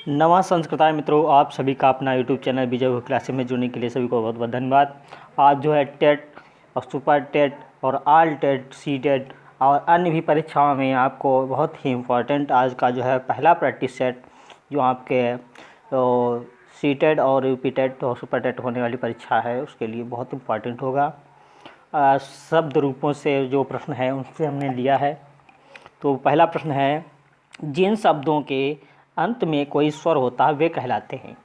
नवा संस्कृताय मित्रों, आप सभी का अपना यूट्यूब चैनल विजय हुई क्लासेस में जुड़ने के लिए सभी को बहुत बहुत धन्यवाद। आज जो है टेट और सुपर टेट और आल टेट, सी टेट और अन्य भी परीक्षाओं में आपको बहुत ही इम्पोर्टेंट आज का जो है पहला प्रैक्टिस सेट जो आपके सी टेट और यूपी टेट और सुपर टेट होने वाली परीक्षा है उसके लिए बहुत इम्पोर्टेंट होगा। शब्द रूपों से जो प्रश्न है उनसे हमने लिया है। तो पहला प्रश्न है, जिन शब्दों के अंत में कोई स्वर होता है वे कहलाते हैं।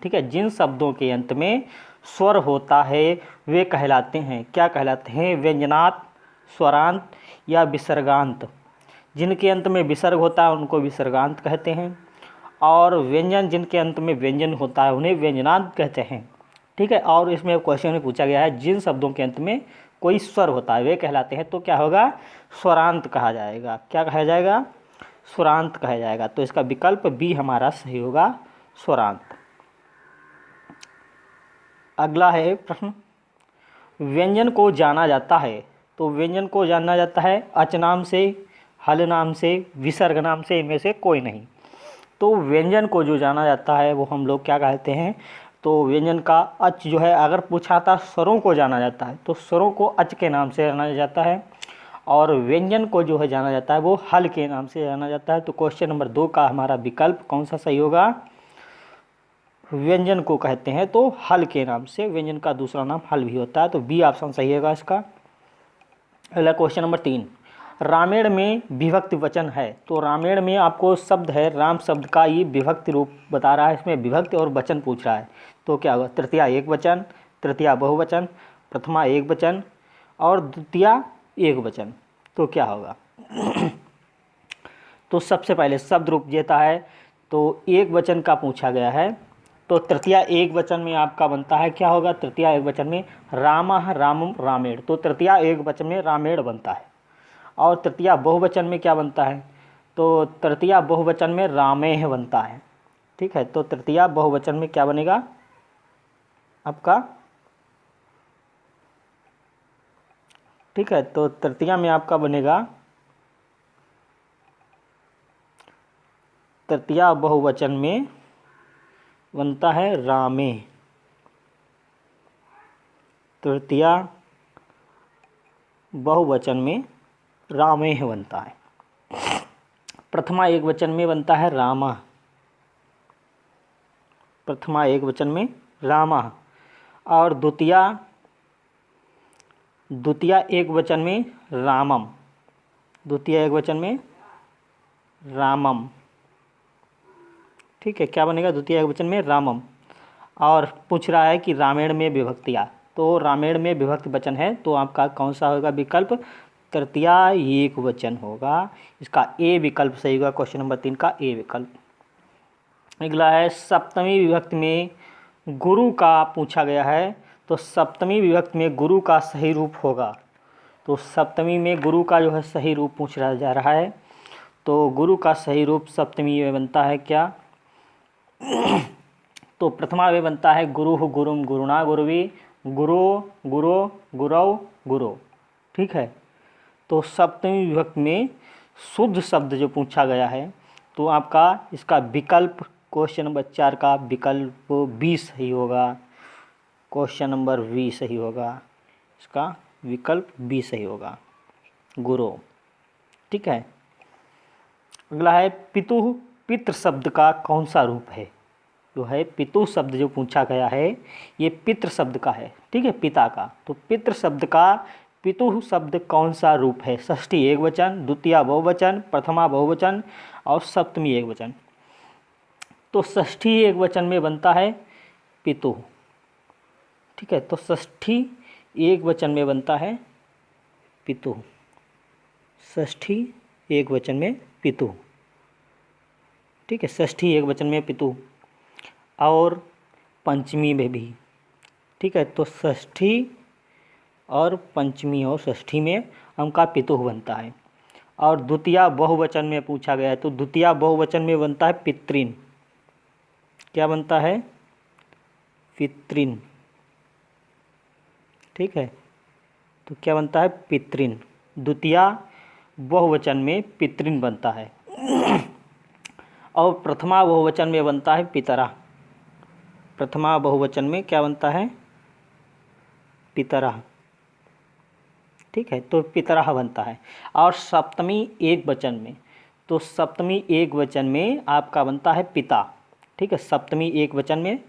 ठीक है, जिन शब्दों के अंत में स्वर होता है वे कहलाते हैं, क्या कहलाते हैं? व्यंजनांत, स्वरांत या विसर्गांत। जिनके अंत में विसर्ग होता है उनको विसर्गांत कहते हैं, और व्यंजन जिनके अंत में व्यंजन होता है उन्हें व्यंजनांत कहते हैं। ठीक है, और इसमें क्वेश्चन में पूछा गया है जिन शब्दों के अंत में कोई स्वर होता है वे कहलाते हैं, तो क्या होगा? स्वरांत कहा जाएगा। क्या कहा जाएगा? स्वरांत कहा जाएगा। तो इसका विकल्प बी हमारा सही होगा, स्वरांत। अगला है प्रश्न, व्यंजन को जाना जाता है। तो व्यंजन को जाना जाता है अच नाम से, हल नाम से, विसर्ग नाम से, इनमें से कोई नहीं। तो व्यंजन को जो जाना जाता है वो हम लोग क्या कहते हैं? तो व्यंजन का अच जो है, अगर पूछा था स्वरों को जाना जाता है तो स्वरों को अच के नाम से जाना जाता है, और व्यंजन को जो है जाना जाता है वो हल के नाम से जाना जाता है। तो क्वेश्चन नंबर 2 का हमारा विकल्प कौन सा सही होगा? व्यंजन को कहते हैं तो हल के नाम से, व्यंजन का दूसरा नाम हल भी होता है। तो बी ऑप्शन सही होगा इसका। अगला क्वेश्चन नंबर 3, रामायण में विभक्ति वचन है। तो रामायण में आपको शब्द है राम शब्द का ये विभक्ति रूप बता रहा है, इसमें विभक्ति और वचन पूछ रहा है। तो क्या होगा? तृतीया एक वचन, तृतीया बहुवचन, प्रथमा एक वचन और द्वितीया एक वचन। तो क्या होगा? तो सबसे पहले शब्द रूप देता है तो एक वचन का पूछा गया है, तो तृतीया एक वचन में आपका बनता है, क्या होगा? तृतीया एक वचन में रामः रामम रामेण। तो तृतीया एक वचन में रामेण बनता है। और तृतीया बहुवचन में क्या बनता है? तो तृतीया बहुवचन में रामेह बनता है। ठीक है, तो तृतीया बहुवचन में क्या बनेगा आपका? ठीक है, तो तृतीया में आपका बनेगा, तृतीया बहुवचन में बनता है रामे। तृतीया बहुवचन में रामेह बनता है। प्रथमा एक वचन में बनता है रामा। प्रथमा एक वचन में रामा। और द्वितीया एक वचन में रामम। द्वितीय एक वचन में रामम। ठीक है, क्या बनेगा? द्वितीय एक वचन में रामम। और पूछ रहा है कि रामायण में विभक्तियाँ, तो रामायण में विभक्ति वचन है, तो आपका कौन सा होगा विकल्प? तृतीया एक वचन होगा। इसका ए विकल्प सही होगा, क्वेश्चन नंबर 3 का ए विकल्प। अगला है, सप्तमी विभक्ति में गुरु का पूछा गया है। तो सप्तमी विभक्ति में गुरु का सही रूप होगा। तो सप्तमी में गुरु का जो है सही रूप पूछा जा रहा है। तो गुरु का सही रूप सप्तमी में बनता है क्या? तो प्रथमा में बनता है गुरु गुरुम गुरुणा गुरुवी, गुरु गुरु गुरव गुरु। ठीक है, तो सप्तमी विभक्ति में शुद्ध शब्द जो पूछा गया है तो आपका इसका विकल्प क्वेश्चन नंबर 4 का विकल्प बी सही होगा। क्वेश्चन नंबर बी सही होगा, इसका विकल्प बी सही होगा, गुरु। ठीक है, अगला है, पितुः पितृ शब्द का कौन सा रूप है? जो है पितु शब्द जो पूछा गया है ये पितृ शब्द का है। ठीक है, पिता का। तो पितृ शब्द का पितुः शब्द कौन सा रूप है? षष्ठी एक वचन, द्वितीया बहुवचन, प्रथमा बहुवचन और सप्तमी एक वचन। तो षष्ठी एक वचन में बनता है पितुः। ठीक है, तो षष्ठी एक वचन में बनता है पितुः। षष्ठी एक वचन में पितुः। ठीक है, षष्ठी एक वचन में पितुः और पंचमी में भी। ठीक है, तो षष्ठी और पंचमी और षष्ठी में उनका पितुः बनता है। और द्वितीया बहुवचन में पूछा गया है तो द्वितीया बहुवचन में बनता है पितृन। क्या बनता है? पितृन। ठीक है, तो क्या बनता है? पितृन। द्वितीया बहुवचन में पितृन बनता है। और प्रथमा बहुवचन में बनता है पितरा। प्रथमा बहुवचन में क्या बनता है? पितरा। ठीक है, तो पितरा बनता है। और सप्तमी एक वचन में, तो सप्तमी एक वचन में आपका बनता है पिता। ठीक है, सप्तमी एक वचन में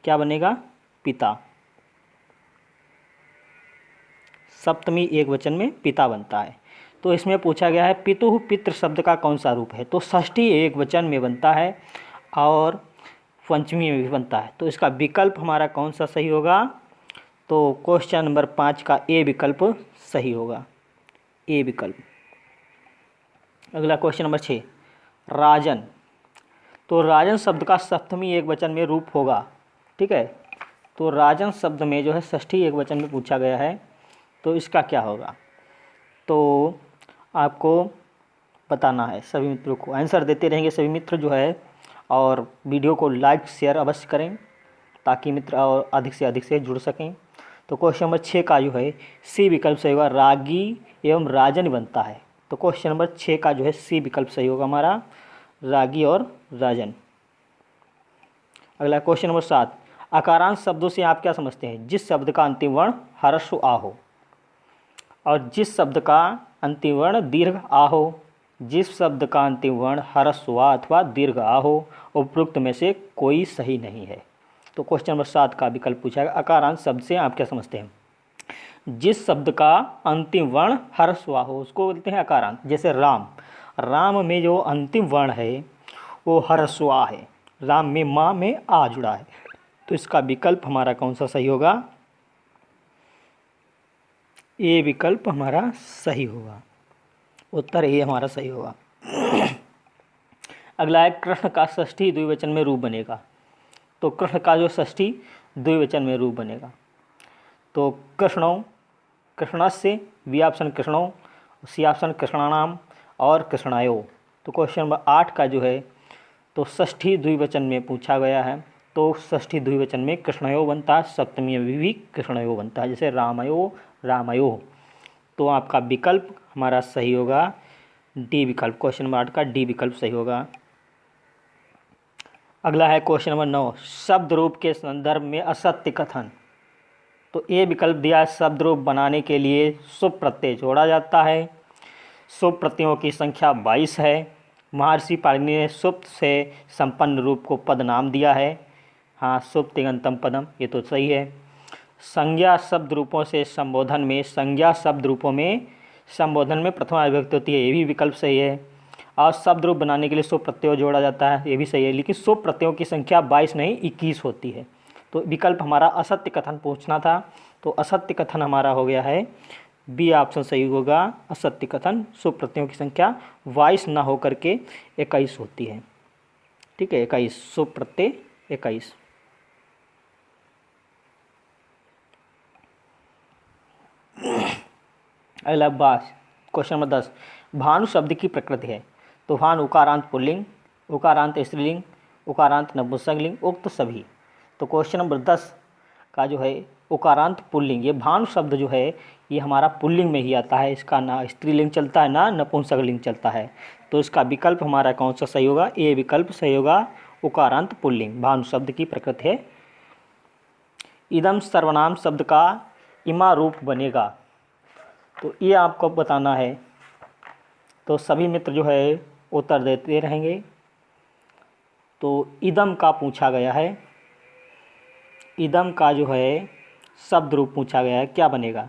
क्या बनेगा? पिता। सप्तमी एक वचन में पिता बनता है। तो इसमें पूछा गया है पितुः पितृ शब्द का कौन सा रूप है? तो षष्ठी एक वचन में बनता है और पंचमी में भी बनता है। तो इसका विकल्प हमारा कौन सा सही होगा? तो क्वेश्चन नंबर 5 का ए विकल्प सही होगा, ए विकल्प। अगला क्वेश्चन नंबर 6, राजन। तो राजन शब्द का सप्तमी एक वचन में रूप होगा। ठीक है, तो राजन शब्द में जो है षष्ठी एक वचन में पूछा गया है, तो इसका क्या होगा? तो आपको बताना है। सभी मित्रों को आंसर देते रहेंगे सभी मित्र जो है, और वीडियो को लाइक शेयर अवश्य करें ताकि मित्र और अधिक से जुड़ सकें। तो क्वेश्चन नंबर 6 का जो है सी विकल्प सही होगा, रागी एवं राजन बनता है। तो क्वेश्चन नंबर 6 का जो है सी विकल्प सही होगा हमारा, रागी और राजन। अगला क्वेश्चन नंबर 7, अकारांत शब्दों से आप क्या समझते हैं? जिस शब्द का अंतिम वर्ण ह्रस्व आ हो और जिस शब्द का अंतिम वर्ण दीर्घ आ हो, जिस शब्द का अंतिम वर्ण ह्रस्व आ अथवा दीर्घ आ हो, उपरोक्त में से कोई सही नहीं है। तो क्वेश्चन नंबर 7 का विकल्प पूछा गया, अकारांत शब्द से आप क्या समझते हैं? जिस शब्द का अंतिम वर्ण ह्रस्व आ हो उसको बोलते हैं अकारांत। जैसे राम, राम में जो अंतिम वर्ण है वो ह्रस्व आ है, राम में माँ में आ जुड़ा है। तो इसका विकल्प हमारा कौन सा सही होगा? ए विकल्प हमारा सही होगा, उत्तर ए हमारा सही होगा। अगला है कृष्ण का षष्ठी द्विवचन में रूप बनेगा। तो कृष्ण का जो षष्ठी द्विवचन में रूप बनेगा, तो कृष्णों, कृष्णस्य, बी ऑप्शन कृष्णों, सी ऑप्शन कृष्णानाम और कृष्णायो। तो क्वेश्चन नंबर 8 का जो है तो षष्ठी द्विवचन में पूछा गया है, तो षष्ठी द्विवचन में कृष्णयो बनता है, सप्तमी में भी कृष्णयो बनता है, जैसे रामयो, रामयो। तो आपका विकल्प हमारा सही होगा डी विकल्प, क्वेश्चन नंबर 8 का डी विकल्प सही होगा। अगला है क्वेश्चन नंबर 9, शब्द रूप के संदर्भ में असत्य कथन। तो ए विकल्प दिया, शब्द रूप बनाने के लिए शुभ प्रत्यय जोड़ा जाता है। शुभ प्रत्ययों की संख्या 22 है। महर्षि पाणिनि ने सुप्त से संपन्न रूप को पद नाम दिया है। हाँ, सुप्त तिङंतम पदम, ये तो सही है। संज्ञा शब्द रूपों से संबोधन में, संज्ञा शब्द रूपों में संबोधन में प्रथमा विभक्ति होती है, ये भी विकल्प सही है। और शब्द रूप बनाने के लिए शुभ प्रत्यय जोड़ा जाता है, ये भी सही है। लेकिन शुभ प्रत्ययों की संख्या 22 नहीं 21 होती है। तो विकल्प हमारा असत्य कथन पूछना था, तो असत्य कथन हमारा हो गया है बी ऑप्शन सही होगा, असत्य कथन। शुभ प्रत्ययों की संख्या 22 ना हो करके 21 होती है। ठीक है, 21, शुभ प्रत्यय 21। अगला बात क्वेश्चन नंबर 10, भानु शब्द की प्रकृति है। तो भानु उकारांत पुल्लिंग, उकारांत स्त्रीलिंग, उकारांत नपुंसकलिंग, उक्त सभी। तो क्वेश्चन नंबर 10 का जो है उकारांत पुल्लिंग, ये भानु शब्द जो है ये हमारा पुल्लिंग में ही आता है, इसका ना स्त्रीलिंग चलता है ना नपुंसकलिंग चलता है। तो इसका विकल्प हमारा कौन सा सही होगा? ए विकल्प सही होगा, उकारांत पुल्लिंग भानु शब्द की प्रकृति है। इदम सर्वनाम शब्द का इमा रूप बनेगा, तो ये आपको बताना है। तो सभी मित्र जो है उत्तर देते रहेंगे। तो इदम का पूछा गया है, इदम का जो है शब्द रूप पूछा गया है, क्या बनेगा?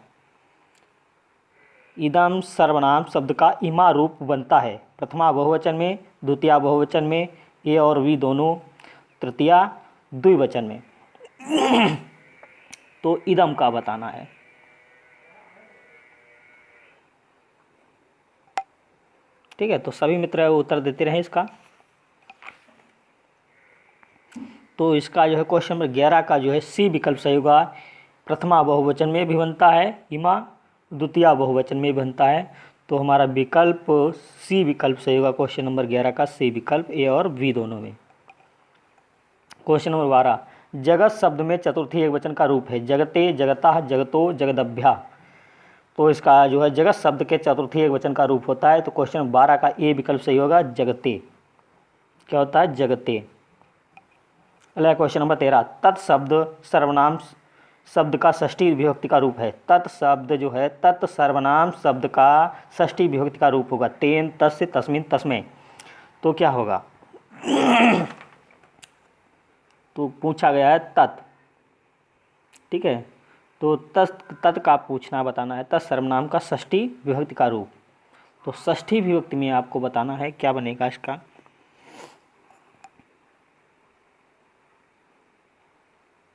इदम सर्वनाम शब्द का इमा रूप बनता है प्रथमा बहुवचन में, द्वितीया बहुवचन में, ए और वी दोनों, तृतीया द्विवचन में। तो इदम का बताना है। ठीक है, तो सभी मित्र उत्तर देते रहें इसका। तो इसका जो है क्वेश्चन नंबर 11 का जो है सी विकल्प सही होगा, प्रथमा बहुवचन में भी बनता है इमा, द्वितीया बहुवचन में भी बनता है। तो हमारा विकल्प सी विकल्प सही होगा, क्वेश्चन नंबर 11 का सी विकल्प, ए और बी दोनों में। क्वेश्चन नंबर 12, जगत शब्द में चतुर्थी एक वचन का रूप है, जगते, जगतः, जगतो, जगदभ्या। तो इसका जो है जगत शब्द के चतुर्थी एक वचन का रूप होता है। तो क्वेश्चन 12 का ए विकल्प सही होगा, जगते। क्या होता है, जगते। अगला क्वेश्चन नंबर 13, तत् शब्द सर्वनाम शब्द का षष्ठी विभक्ति का रूप है। तत् शब्द जो है, तत् सर्वनाम शब्द का षष्ठी विभक्ति का रूप होगा। तेन, तस्य, तस्मिन, तस्मै। तो क्या होगा, तो पूछा गया है तत्, ठीक है। तो तत् का पूछना बताना है, तत् सर्वनाम का षष्ठी विभक्ति का रूप। तो षष्ठी विभक्ति में आपको बताना है क्या बनेगा इसका।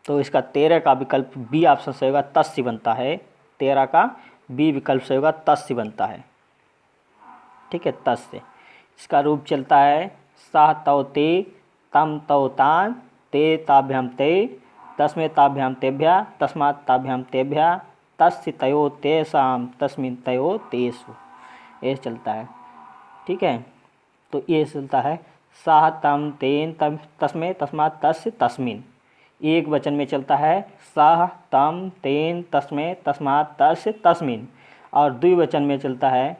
तो इसका 13 का विकल्प बी ऑप्शन से होगा, तस्य बनता है। 13 का बी विकल्प से होगा, तस्य बनता है, ठीक है, तस्य। इसका रूप चलता है सह तौ ते, तम तौ तान, ते ताभ्याम ते, तस्मै ताभ्याम तेभ्या, तस्मात् ताभ्याम तेभ्या, तस्य तयो तेषां, तस्मिन् तयो तेषु। ये चलता है, ठीक है। तो ये चलता है सह तम तेन तम तस्मै तस्मात् तस्य तस्मिन्। एक वचन में चलता है सह तम तेन तस्मै तस्मात् तस्य तस्मिन्। और द्विवचन में चलता है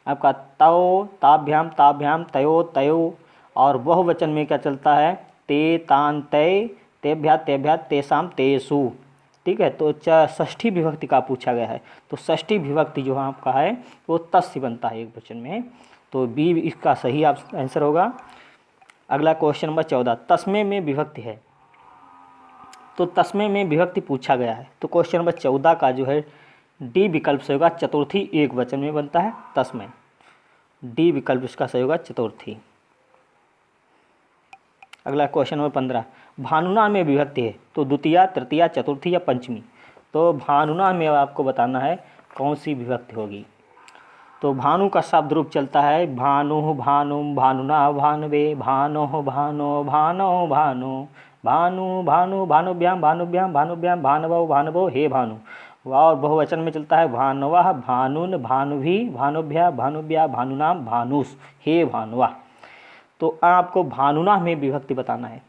आपका तौ ताभ्याम ताभ्याम तयो तयो। और बहुवचन में क्या चलता है, ते तान तय, तेभ्या तेभ्या तेषाम तेषु, ठीक है। तो षष्ठी विभक्ति का पूछा गया है। तो षष्ठी विभक्ति जो आपका है वो तस्य बनता है एक वचन में। तो बी इसका सही आंसर होगा। अगला क्वेश्चन नंबर 14, तस्मै में विभक्ति है। तो तस्मै में विभक्ति पूछा गया है। तो क्वेश्चन नंबर 14 का जो है डी विकल्प से होगा, चतुर्थी एक वचन में बनता है तस्मै। डी विकल्प इसका सही होगा, चतुर्थी। अगला क्वेश्चन नंबर 15, भानुना में विभक्ति है। तो द्वितीया, तृतीया, चतुर्थी या पंचमी। तो भानुना में आपको बताना है कौन सी विभक्ति होगी। तो भानु का शब्द रूप चलता है भानु भानुम भानुना भानवे, भानो भानो भानो भानु, भानु भानु भानुभ्याम भानुभ्याम भानुभ्याम भानवो भानवो हे भानु। और बहुवचन में चलता है भानुवा भानुन भानुभी भानुभ्या भानुभ्या भानुनाम भानुष हे भानुवा। तो आपको भानुना में विभक्ति बताना है।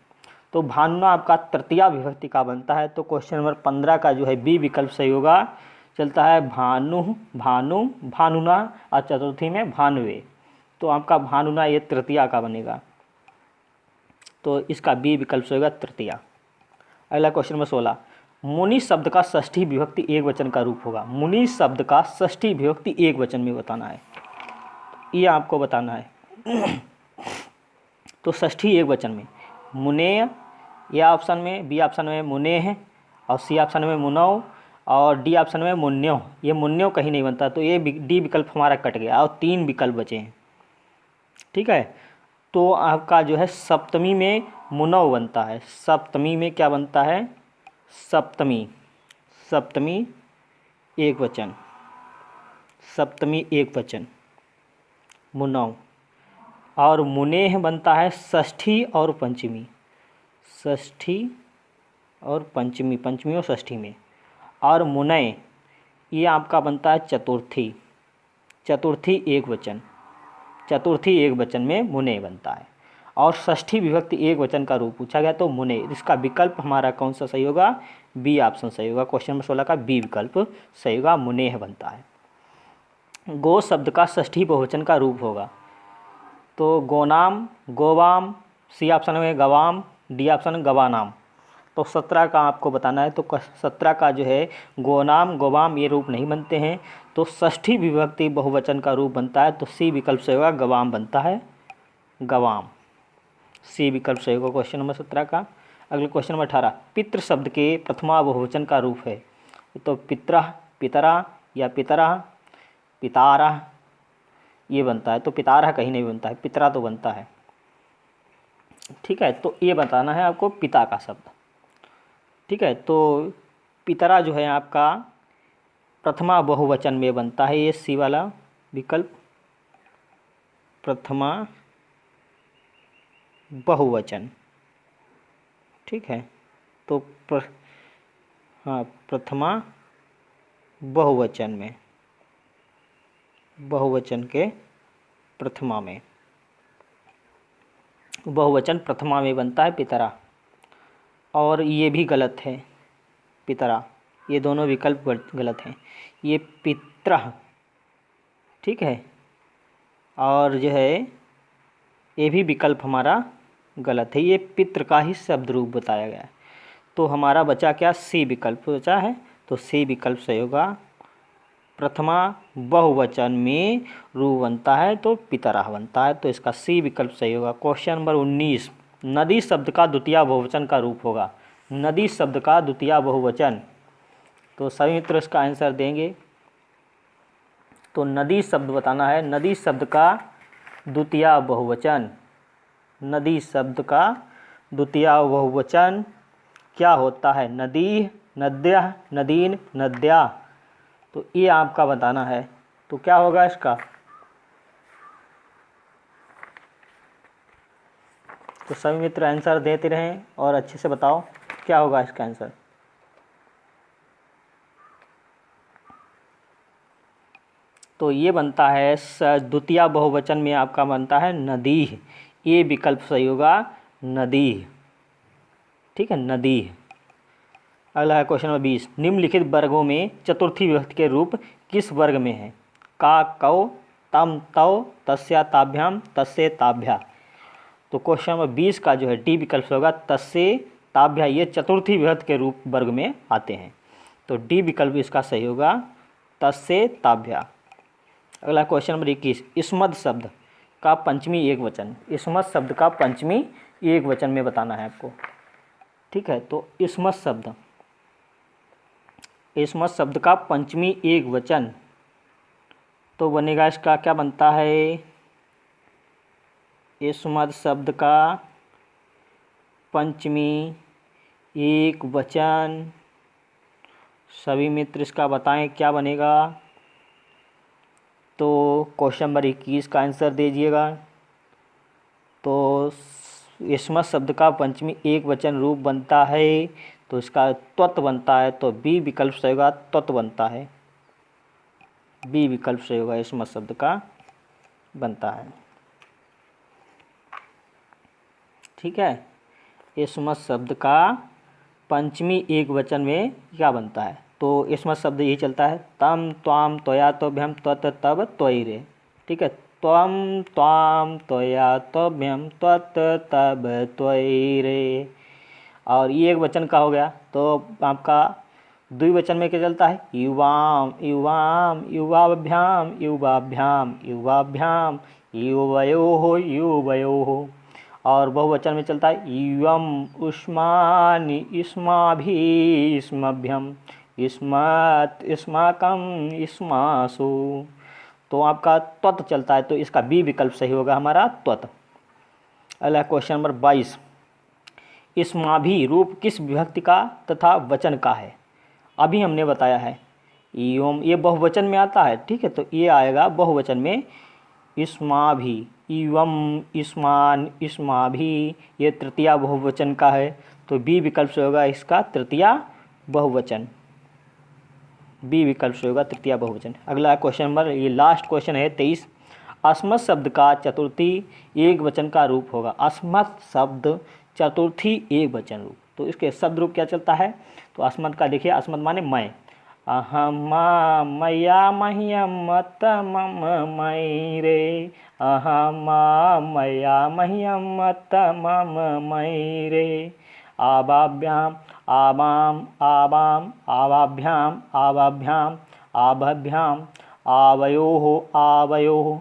तो भानुना आपका तृतीया विभक्ति का बनता है। तो क्वेश्चन नंबर 15 का जो है बी विकल्प सही होगा, चलता है भानु भानु भानुना और चतुर्थी में भानुवे। तो आपका भानुना ये तृतीया का बनेगा। तो इसका बी विकल्प से होगा तृतीया। अगला क्वेश्चन नंबर 16, मुनि शब्द का षष्ठी विभक्ति एक वचन का रूप होगा। मुनि शब्द का षष्ठी विभक्ति एक वचन में बताना है, ये आपको बताना है। तो षष्ठी एक वचन में मुनेय, या ऑप्शन में बी ऑप्शन में मुने है, और सी ऑप्शन में मुनौ, और डी ऑप्शन में मुन्यो। ये मुन्यो कहीं नहीं बनता, तो ये डी विकल्प हमारा कट गया और 3 विकल्प बचे हैं, ठीक है। तो आपका जो है सप्तमी में मुनौ बनता है। सप्तमी में क्या बनता है, सप्तमी, सप्तमी एक वचन, सप्तमी एक वचन मुनौ। और मुनेह बनता है षष्ठी और पंचमी, षष्ठी और पंचमी, पंचमी और षष्ठी में। और मुनय ये आपका बनता है चतुर्थी, चतुर्थी एक वचन, चतुर्थी एक वचन में मुने बनता है। और षष्ठी विभक्ति एक वचन का रूप पूछा गया तो मुने। इसका विकल्प हमारा कौन सा सही होगा, बी ऑप्शन सही होगा। क्वेश्चन नंबर 16 का बी विकल्प सही होगा, मुनेह बनता है। गो शब्द का षष्ठी बहुवचन का रूप होगा। तो गोनाम, गोवाम, सी ऑप्शन में गवाम, डी ऑप्शन में गवानाम। तो 17 का आपको बताना है। तो 17 का जो है गोनाम गोवाम ये रूप नहीं बनते हैं। तो षष्ठी विभक्ति बहुवचन का रूप बनता है। तो सी विकल्प से होगा, गवाम बनता है, गवाम। सी विकल्प से होगा क्वेश्चन नंबर 17 का। अगले क्वेश्चन नंबर 18, पितृ शब्द के प्रथमा बहुवचन का रूप है। तो पितरा, पितरा या पितरा, पितारा ये बनता है। तो पितारा कहीं नहीं बनता है, पितरा तो बनता है, ठीक है। तो ये बताना है आपको पिता का शब्द, ठीक है। तो पितरा जो है आपका प्रथमा बहुवचन में बनता है, ये सी वाला विकल्प, प्रथमा बहुवचन, ठीक है। तो हाँ, प्रथमा बहुवचन में, बहुवचन के प्रथमा में, बहुवचन प्रथमा में बनता है पितरा। और ये भी गलत है, पितरा, ये दोनों विकल्प गलत हैं। ये पित्रः, ठीक है। और जो है ये भी विकल्प हमारा गलत है, ये पितृ का ही शब्द रूप बताया गया है। तो हमारा बचा क्या, सी विकल्प बचा है। तो सी विकल्प सही होगा। प्रथमा बहुवचन में रूप बनता है तो पितरः बनता है, तो इसका सी विकल्प सही होगा। क्वेश्चन नंबर 19, नदी शब्द का द्वितीय बहुवचन का रूप होगा। नदी शब्द का द्वितीय बहुवचन, तो सभी मित्र इसका आंसर देंगे। तो नदी शब्द बताना है, नदी शब्द का द्वितीय बहुवचन, नदी शब्द का द्वितीय बहुवचन क्या होता है, नदी, नद्यः, नदीन, नद्या। तो ये आपका बताना है, तो क्या होगा इसका, तो सभी मित्र आंसर देते रहें और अच्छे से बताओ क्या होगा इसका आंसर। तो ये बनता है द्वितीय बहुवचन में आपका बनता है नदी, ये विकल्प सही होगा, नदी। ठीक है, नदी। अगला है क्वेश्चन नंबर 20, निम्नलिखित वर्गों में चतुर्थी विभक्ति के रूप किस वर्ग में है, का, कौ, तम, तौ, तस्या, ताभ्याम, तस्से, ताभ्या। तो क्वेश्चन नंबर 20 का जो है डी विकल्प होगा, तस्से, ताभ्या, ये चतुर्थी विभक्ति के रूप वर्ग में आते हैं। तो डी विकल्प इसका सही होगा, तस्से, ताभ्या। अगला क्वेश्चन नंबर 21, इस्मद शब्द का पंचमी एक वचन, इस्मद शब्द का पंचमी एक वचन में बताना है आपको। ठीक है, तो इस्मद शब्द, इस्मत शब्द का पंचमी एक वचन तो बनेगा, इसका क्या बनता है, इस्मत शब्द का पंचमी एक वचन, सभी मित्र इसका बताएं क्या बनेगा। तो क्वेश्चन नंबर 21 का आंसर दीजिएगा। तो इस्मत शब्द का पंचमी एक वचन रूप बनता है, तो इसका त्वत बनता है, तो बी विकल्प सही होगा, त्वत बनता है, बी विकल्प सही होगा, इस्मत शब्द का बनता है। ठीक है, इस्मत शब्द का पंचमी एक वचन में क्या बनता है, तो इस्मत शब्द यही चलता है, तम, त्वाम, त्वया, तोभ्यम, त्वत, तब, त्वयिरे। ठीक है, त्वम, त्वाम, त्वया, तोभ्यम, त्वत, तब, त्वयिरे। और ये एक वचन का हो गया, तो आपका द्विवचन में क्या चलता है, युवाम, युवाम, युवाभ्याम, युवाभ्याम, युवाभ्याम, युवयोः, युवयोः। और बहुवचन में चलता है, युवम, उष्मानि, युष्माभि, युष्मभ्यम, युष्मत्, युष्माकं, युष्मासु। तो आपका त्वत चलता है, तो इसका बी विकल्प सही होगा हमारा, त्वत। अगला क्वेश्चन नंबर 22, इस्माभि रूप किस विभक्ति का तथा वचन का है। अभी हमने बताया है एवं, ये बहुवचन में आता है। ठीक है, तो ये आएगा बहुवचन में, इस्माभि, एवं, इस्मान, इस्माभि, ये तृतीया बहुवचन का है, तो बी विकल्प से होगा इसका तृतीया बहुवचन, बी विकल्प से होगा तृतीया बहुवचन। अगला क्वेश्चन नंबर, ये लास्ट क्वेश्चन है 23, अस्मत् शब्द का चतुर्थी एक वचन का रूप होगा। अस्मत् शब्द चतुर्थी एक वचन रूप, तो इसके शब्द रूप क्या चलता है, तो अस्मत् का देखिए, अस्मत् माने मैं, अहम, मया, मह्यम, मत, मम, मयि रे, अहम, मया, मह्यम, मत, मम, मयि रे, आबाभ्याम, आबाम, आबाम, आबाभ्याम, आबाभ्याम, आभभ्याम, आवयोः, आवयोः।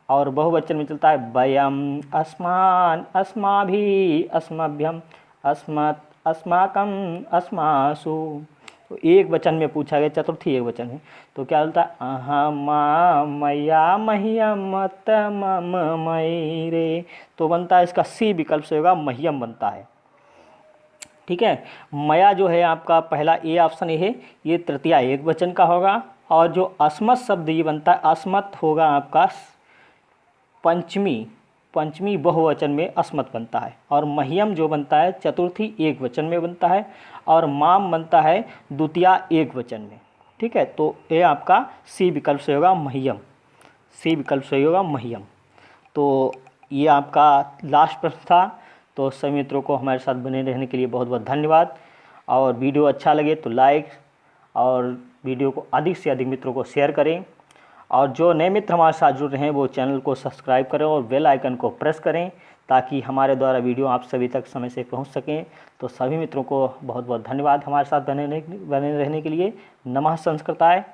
और बहुवचन में चलता है, वयम, अस्मान, अस्माभि, अस्मभ्यम, अस्मत्, अस्माकं, अस्मासु। तो एक वचन में पूछा गया, चतुर्थी एक वचन है, तो क्या चलता है, अहम, मया, मह्यम, मत, मम, मयि रे। तो बनता है इसका सी विकल्प से होगा, मह्यम बनता है। ठीक है, मया जो है आपका पहला ए ऑप्शन ये है, ये तृतीया एक वचन का होगा। और जो अस्मत् शब्द ये बनता है, अस्मत् होगा आपका पंचमी बहुवचन में अस्मत् बनता है। और मह्यम जो बनता है चतुर्थी एक वचन में बनता है, और माम बनता है द्वितीया एक वचन में। ठीक है, तो ये आपका सी विकल्प से होगा, मह्यम, सी विकल्प से होगा, मह्यम। तो ये आपका लास्ट प्रश्न था। तो सभी मित्रों को हमारे साथ बने रहने के लिए बहुत बहुत धन्यवाद। और वीडियो अच्छा लगे तो लाइक, और वीडियो को अधिक से अधिक मित्रों को शेयर करें। और जो नए मित्र हमारे साथ जुड़ रहे हैं वो चैनल को सब्सक्राइब करें और बेल आइकन को प्रेस करें, ताकि हमारे द्वारा वीडियो आप सभी तक समय से पहुंच सकें। तो सभी मित्रों को बहुत बहुत धन्यवाद हमारे साथ बने रहने के लिए। नमः संस्कृताय।